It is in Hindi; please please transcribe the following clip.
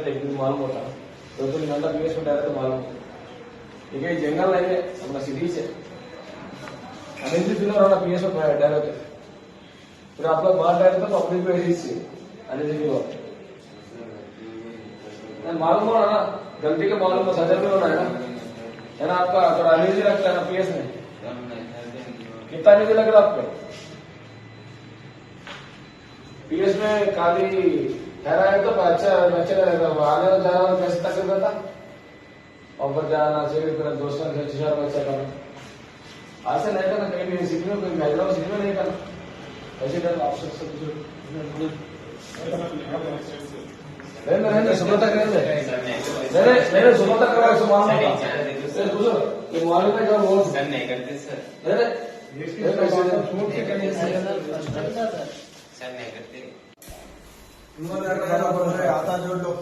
डायरेक्ट एक दिन मालूम होता 2-3 घंटा पीएस में डायरेक्ट मालूम होता। ठीक है, जंगल नहीं है अपना सिटी से अनिल जी दिनों रहा पीएस में डायरेक्ट फिर आप लोग बाहर डायरेक्ट तो पब्लिक पे से अनिल जी को मालूम हो ना, गलती का मालूम हो, सजा में होना है ना आपका थोड़ा अनिल जी लगता है ना पीएस में कितना निधि लग रहा आपको पीएस में खाली ठहरा है तो अच्छा आने जाने वाला कैसे तक था और जाना चाहिए फिर दोस्तों के साथ बच्चा करना ऐसे नहीं करना, कहीं भी सीखने कोई हैदराबाद सीखने नहीं करना ऐसे करना ऑप्शन सब रहने सुबह तक रहने नहीं सुबह तक करवा सुबह ये मालूम है जब वो नहीं करते सर आता जोड़ लो।